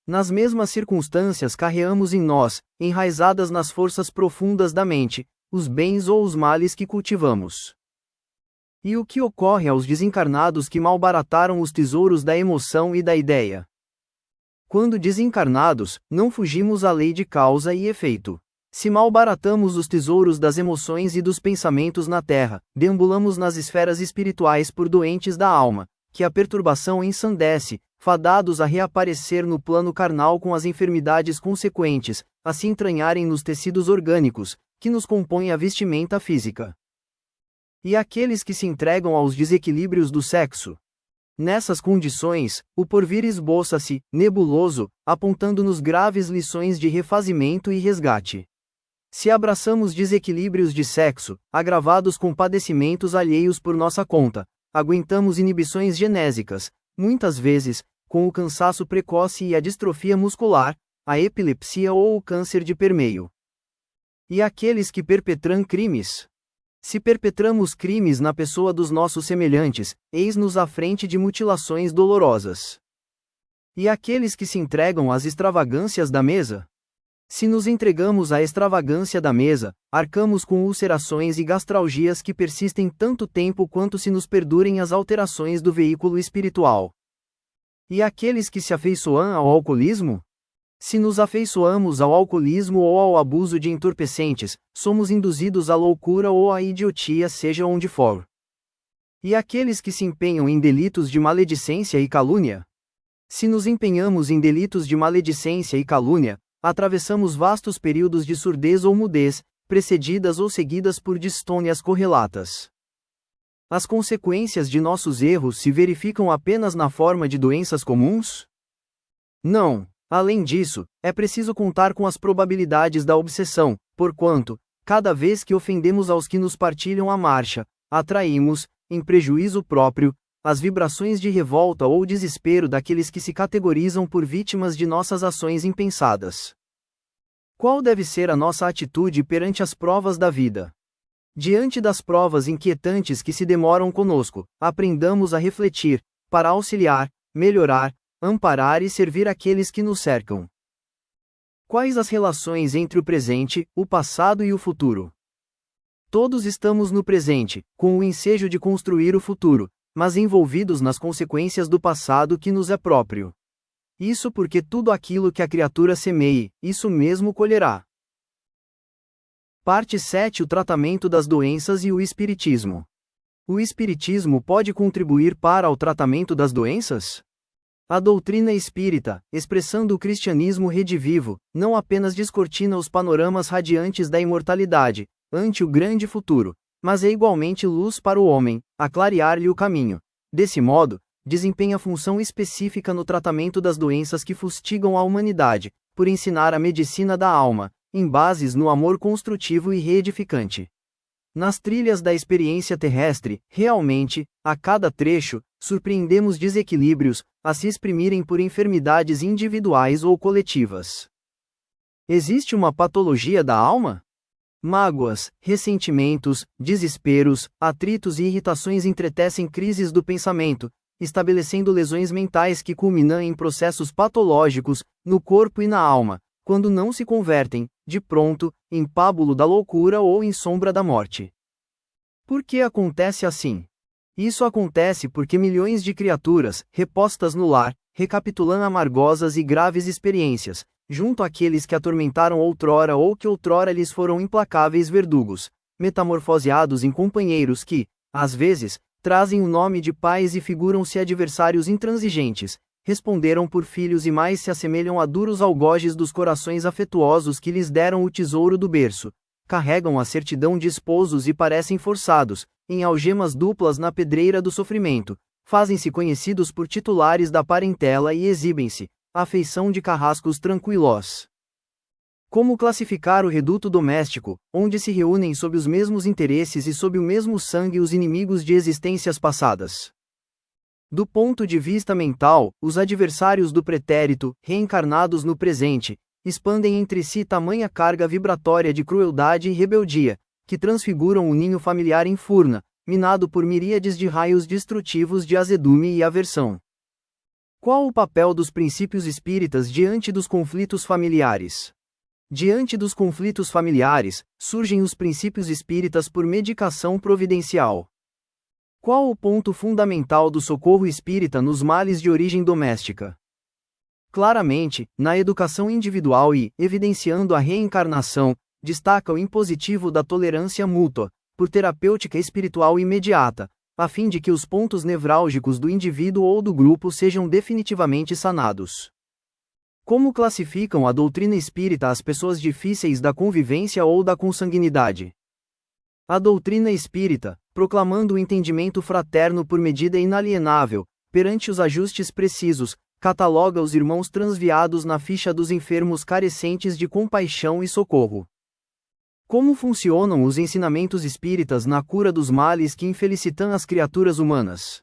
[SPEAKER 1] Nas mesmas circunstâncias carreamos em nós, enraizadas nas forças profundas da mente, os bens ou os males que cultivamos. E o que ocorre aos desencarnados que malbarataram os tesouros da emoção e da ideia? Quando desencarnados, não fugimos à lei de causa e efeito. Se malbaratamos os tesouros das emoções e dos pensamentos na terra, deambulamos nas esferas espirituais por doentes da alma, que a perturbação ensandece, fadados a reaparecer no plano carnal com as enfermidades consequentes, a se entranharem nos tecidos orgânicos, que nos compõem a vestimenta física. E aqueles que se entregam aos desequilíbrios do sexo? Nessas condições, o porvir esboça-se, nebuloso, apontando-nos graves lições de refazimento e resgate. Se abraçamos desequilíbrios de sexo, agravados com padecimentos alheios por nossa conta, aguentamos inibições genésicas, muitas vezes, com o cansaço precoce e a distrofia muscular, a epilepsia ou o câncer de permeio. E aqueles que perpetram crimes? Se perpetramos crimes na pessoa dos nossos semelhantes, eis-nos à frente de mutilações dolorosas. E aqueles que se entregam às extravagâncias da mesa? Se nos entregamos à extravagância da mesa, arcamos com ulcerações e gastralgias que persistem tanto tempo quanto se nos perdurem as alterações do veículo espiritual. E aqueles que se afeiçoam ao alcoolismo? Se nos afeiçoamos ao alcoolismo ou ao abuso de entorpecentes, somos induzidos à loucura ou à idiotia, seja onde for. E aqueles que se empenham em delitos de maledicência e calúnia? Se nos empenhamos em delitos de maledicência e calúnia, atravessamos vastos períodos de surdez ou mudez, precedidas ou seguidas por distônias correlatas. As consequências de nossos erros se verificam apenas na forma de doenças comuns? Não. Além disso, é preciso contar com as probabilidades da obsessão, porquanto, cada vez que ofendemos aos que nos partilham a marcha, atraímos, em prejuízo próprio, as vibrações de revolta ou desespero daqueles que se categorizam por vítimas de nossas ações impensadas. Qual deve ser a nossa atitude perante as provas da vida? Diante das provas inquietantes que se demoram conosco, aprendamos a refletir, para auxiliar, melhorar, amparar e servir aqueles que nos cercam. Quais as relações entre o presente, o passado e o futuro? Todos estamos no presente, com o ensejo de construir o futuro, mas envolvidos nas consequências do passado que nos é próprio. Isso porque tudo aquilo que a criatura semeie, isso mesmo colherá. Parte 7. O tratamento das doenças e o espiritismo. O espiritismo pode contribuir para o tratamento das doenças? A doutrina espírita, expressando o cristianismo redivivo, não apenas descortina os panoramas radiantes da imortalidade, ante o grande futuro, mas é igualmente luz para o homem, a clarear-lhe o caminho. Desse modo, desempenha função específica no tratamento das doenças que fustigam a humanidade, por ensinar a medicina da alma, em bases no amor construtivo e reedificante. Nas trilhas da experiência terrestre, realmente, a cada trecho, surpreendemos desequilíbrios, a se exprimirem por enfermidades individuais ou coletivas. Existe uma patologia da alma? Mágoas, ressentimentos, desesperos, atritos e irritações entretecem crises do pensamento, estabelecendo lesões mentais que culminam em processos patológicos, no corpo e na alma, quando não se convertem, de pronto, em pábulo da loucura ou em sombra da morte. Por que acontece assim? Isso acontece porque milhões de criaturas, repostas no lar, recapitulam amargosas e graves experiências, junto àqueles que atormentaram outrora ou que outrora lhes foram implacáveis verdugos, metamorfoseados em companheiros que, às vezes, trazem o nome de pais e figuram-se adversários intransigentes, responderam por filhos e mais se assemelham a duros algozes dos corações afetuosos que lhes deram o tesouro do berço, carregam a certidão de esposos e parecem forçados, em algemas duplas na pedreira do sofrimento, fazem-se conhecidos por titulares da parentela e exibem-se, à feição de carrascos tranquilos. Como classificar o reduto doméstico, onde se reúnem sob os mesmos interesses e sob o mesmo sangue os inimigos de existências passadas? Do ponto de vista mental, os adversários do pretérito, reencarnados no presente, expandem entre si tamanha carga vibratória de crueldade e rebeldia, que transfiguram o ninho familiar em furna, minado por miríades de raios destrutivos de azedume e aversão. Qual o papel dos princípios espíritas diante dos conflitos familiares? Diante dos conflitos familiares, surgem os princípios espíritas por medicação providencial. Qual o ponto fundamental do socorro espírita nos males de origem doméstica? Claramente, na educação individual e, evidenciando a reencarnação, destaca o impositivo da tolerância mútua, por terapêutica espiritual imediata, a fim de que os pontos nevrálgicos do indivíduo ou do grupo sejam definitivamente sanados. Como classificam a doutrina espírita as pessoas difíceis da convivência ou da consanguinidade? A doutrina espírita, proclamando o entendimento fraterno por medida inalienável, perante os ajustes precisos, cataloga os irmãos transviados na ficha dos enfermos carecentes de compaixão e socorro. Como funcionam os ensinamentos espíritas na cura dos males que infelicitam as criaturas humanas?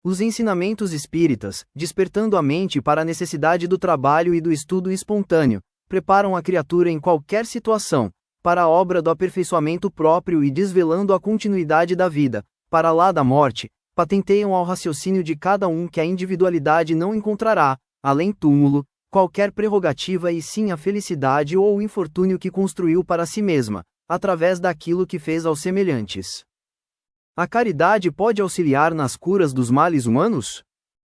[SPEAKER 1] Os ensinamentos espíritas, despertando a mente para a necessidade do trabalho e do estudo espontâneo, preparam a criatura em qualquer situação, para a obra do aperfeiçoamento próprio e desvelando a continuidade da vida, para lá da morte, patenteiam ao raciocínio de cada um que a individualidade não encontrará, além túmulo, qualquer prerrogativa e sim a felicidade ou o infortúnio que construiu para si mesma, através daquilo que fez aos semelhantes. A caridade pode auxiliar nas curas dos males humanos?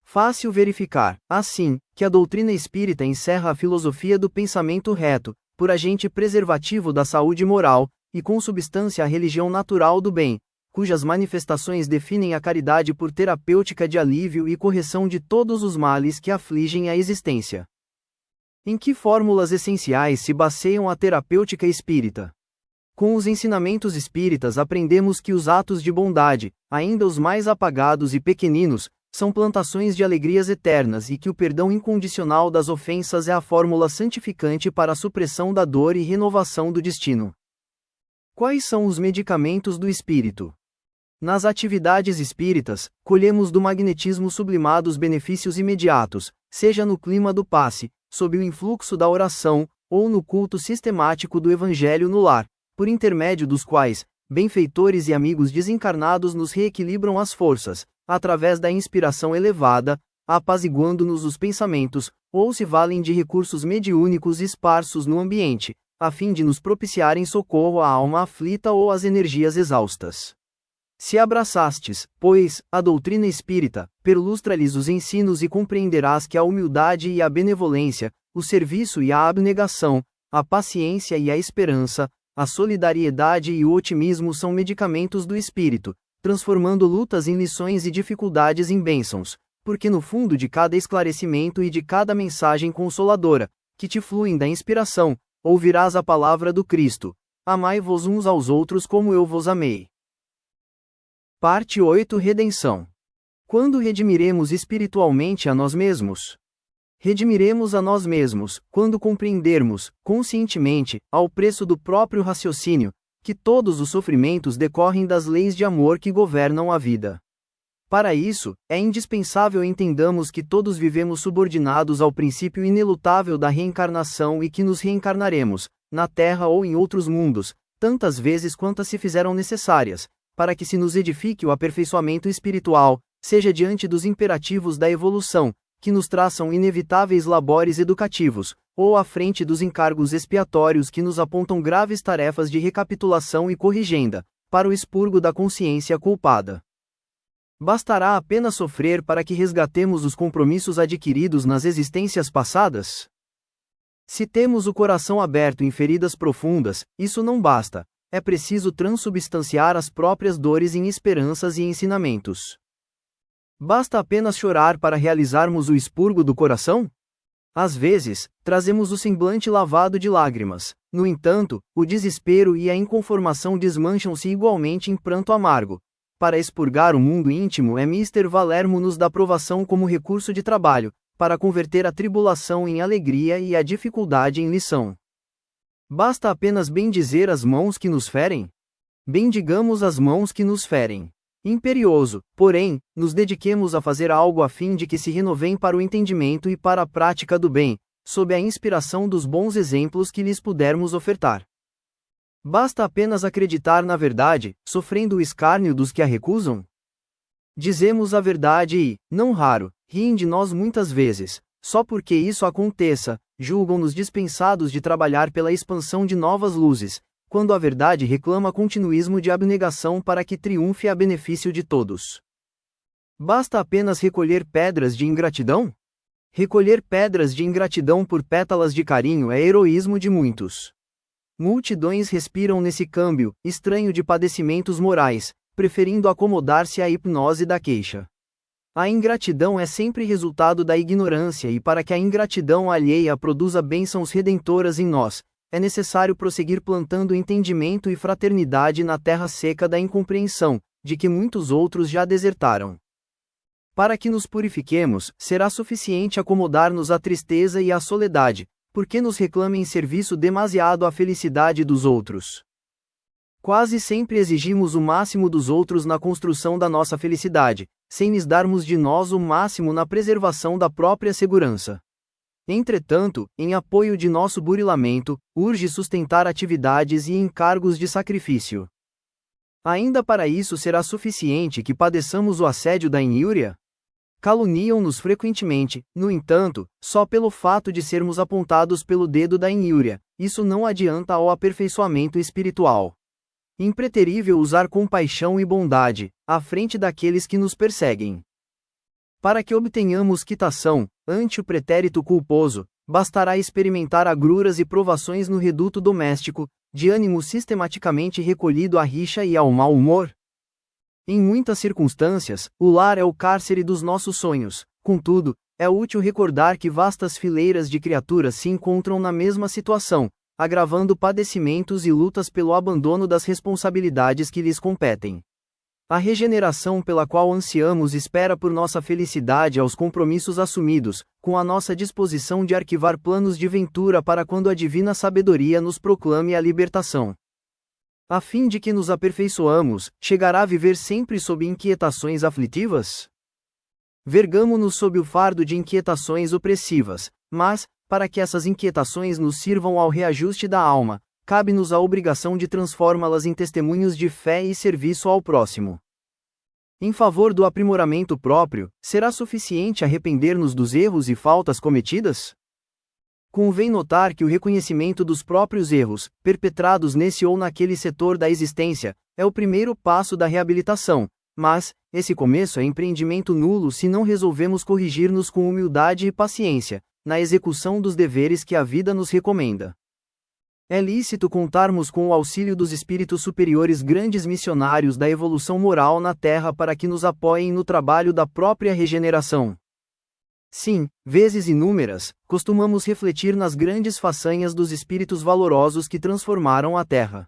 [SPEAKER 1] Fácil verificar, assim, que a doutrina espírita encerra a filosofia do pensamento reto, por agente preservativo da saúde moral, e com substância a religião natural do bem, cujas manifestações definem a caridade por terapêutica de alívio e correção de todos os males que afligem a existência. Em que fórmulas essenciais se baseiam a terapêutica espírita? Com os ensinamentos espíritas aprendemos que os atos de bondade, ainda os mais apagados e pequeninos, são plantações de alegrias eternas e que o perdão incondicional das ofensas é a fórmula santificante para a supressão da dor e renovação do destino. Quais são os medicamentos do espírito? Nas atividades espíritas, colhemos do magnetismo sublimado os benefícios imediatos, seja no clima do passe, sob o influxo da oração, ou no culto sistemático do Evangelho no lar, por intermédio dos quais, benfeitores e amigos desencarnados nos reequilibram as forças, através da inspiração elevada, apaziguando-nos os pensamentos, ou se valem de recursos mediúnicos esparsos no ambiente, a fim de nos propiciarem socorro à alma aflita ou às energias exaustas. Se abraçastes, pois, a doutrina espírita, perlustra-lhes os ensinos e compreenderás que a humildade e a benevolência, o serviço e a abnegação, a paciência e a esperança, a solidariedade e o otimismo são medicamentos do espírito, transformando lutas em lições e dificuldades em bênçãos, porque no fundo de cada esclarecimento e de cada mensagem consoladora, que te fluem da inspiração, ouvirás a palavra do Cristo: amai-vos uns aos outros como eu vos amei. Parte 8 Redenção. Quando redimiremos espiritualmente a nós mesmos? Redimiremos a nós mesmos, quando compreendermos, conscientemente, ao preço do próprio raciocínio, que todos os sofrimentos decorrem das leis de amor que governam a vida. Para isso, é indispensável entendamos que todos vivemos subordinados ao princípio inelutável da reencarnação e que nos reencarnaremos, na Terra ou em outros mundos, tantas vezes quantas se fizeram necessárias, para que se nos edifique o aperfeiçoamento espiritual, seja diante dos imperativos da evolução, que nos traçam inevitáveis labores educativos, ou à frente dos encargos expiatórios que nos apontam graves tarefas de recapitulação e corrigenda, para o expurgo da consciência culpada. Bastará apenas sofrer para que resgatemos os compromissos adquiridos nas existências passadas? Se temos o coração aberto em feridas profundas, isso não basta, é preciso transubstanciar as próprias dores em esperanças e ensinamentos. Basta apenas chorar para realizarmos o expurgo do coração? Às vezes, trazemos o semblante lavado de lágrimas, no entanto, o desespero e a inconformação desmancham-se igualmente em pranto amargo. Para expurgar o mundo íntimo é mister valermo-nos da provação como recurso de trabalho, para converter a tribulação em alegria e a dificuldade em lição. Basta apenas bendizer as mãos que nos ferem? Bendigamos as mãos que nos ferem. Imperioso, porém, nos dediquemos a fazer algo a fim de que se renovem para o entendimento e para a prática do bem, sob a inspiração dos bons exemplos que lhes pudermos ofertar. Basta apenas acreditar na verdade, sofrendo o escárnio dos que a recusam? Dizemos a verdade e, não raro, riem de nós muitas vezes. Só porque isso aconteça, julgam-nos dispensados de trabalhar pela expansão de novas luzes, quando a verdade reclama continuismo de abnegação para que triunfe a benefício de todos. Basta apenas recolher pedras de ingratidão? Recolher pedras de ingratidão por pétalas de carinho é heroísmo de muitos. Multidões respiram nesse câmbio estranho de padecimentos morais, preferindo acomodar-se à hipnose da queixa. A ingratidão é sempre resultado da ignorância e para que a ingratidão alheia produza bênçãos redentoras em nós, é necessário prosseguir plantando entendimento e fraternidade na terra seca da incompreensão, de que muitos outros já desertaram. Para que nos purifiquemos, será suficiente acomodar-nos à tristeza e à soledade, porque nos reclamem serviço demasiado à felicidade dos outros. Quase sempre exigimos o máximo dos outros na construção da nossa felicidade, sem lhes darmos de nós o máximo na preservação da própria segurança. Entretanto, em apoio de nosso burilamento, urge sustentar atividades e encargos de sacrifício. Ainda para isso será suficiente que padeçamos o assédio da injúria? Caluniam-nos frequentemente, no entanto, só pelo fato de sermos apontados pelo dedo da injúria, isso não adianta ao aperfeiçoamento espiritual. Impreterível usar compaixão e bondade, à frente daqueles que nos perseguem. Para que obtenhamos quitação, ante o pretérito culposo, bastará experimentar agruras e provações no reduto doméstico, de ânimo sistematicamente recolhido à rixa e ao mau humor. Em muitas circunstâncias, o lar é o cárcere dos nossos sonhos, contudo, é útil recordar que vastas fileiras de criaturas se encontram na mesma situação, agravando padecimentos e lutas pelo abandono das responsabilidades que lhes competem. A regeneração pela qual ansiamos espera por nossa felicidade aos compromissos assumidos, com a nossa disposição de arquivar planos de ventura para quando a divina sabedoria nos proclame a libertação. A fim de que nos aperfeiçoamos, chegará a viver sempre sob inquietações aflitivas? Vergamo-nos sob o fardo de inquietações opressivas, mas, para que essas inquietações nos sirvam ao reajuste da alma, cabe-nos a obrigação de transformá-las em testemunhos de fé e serviço ao próximo. Em favor do aprimoramento próprio, será suficiente arrepender-nos dos erros e faltas cometidas? Convém notar que o reconhecimento dos próprios erros, perpetrados nesse ou naquele setor da existência, é o primeiro passo da reabilitação, mas, esse começo é empreendimento nulo se não resolvemos corrigir-nos com humildade e paciência, na execução dos deveres que a vida nos recomenda. É lícito contarmos com o auxílio dos espíritos superiores, grandes missionários da evolução moral na Terra, para que nos apoiem no trabalho da própria regeneração. Sim, vezes inúmeras, costumamos refletir nas grandes façanhas dos espíritos valorosos que transformaram a Terra.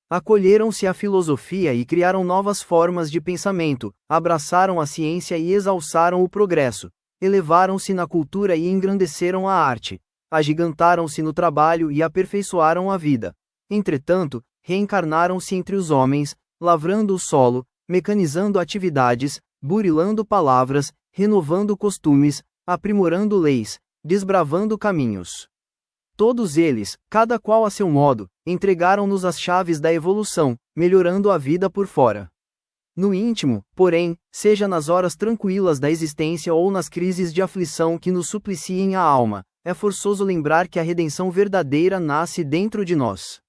[SPEAKER 1] Acolheram-se à filosofia e criaram novas formas de pensamento, abraçaram a ciência e exalçaram o progresso, elevaram-se na cultura e engrandeceram a arte, agigantaram-se no trabalho e aperfeiçoaram a vida. Entretanto, reencarnaram-se entre os homens, lavrando o solo, mecanizando atividades, burilando palavras, renovando costumes, aprimorando leis, desbravando caminhos. Todos eles, cada qual a seu modo, entregaram-nos as chaves da evolução, melhorando a vida por fora. No íntimo, porém, seja nas horas tranquilas da existência ou nas crises de aflição que nos supliciem a alma, É forçoso lembrar que a redenção verdadeira nasce dentro de nós.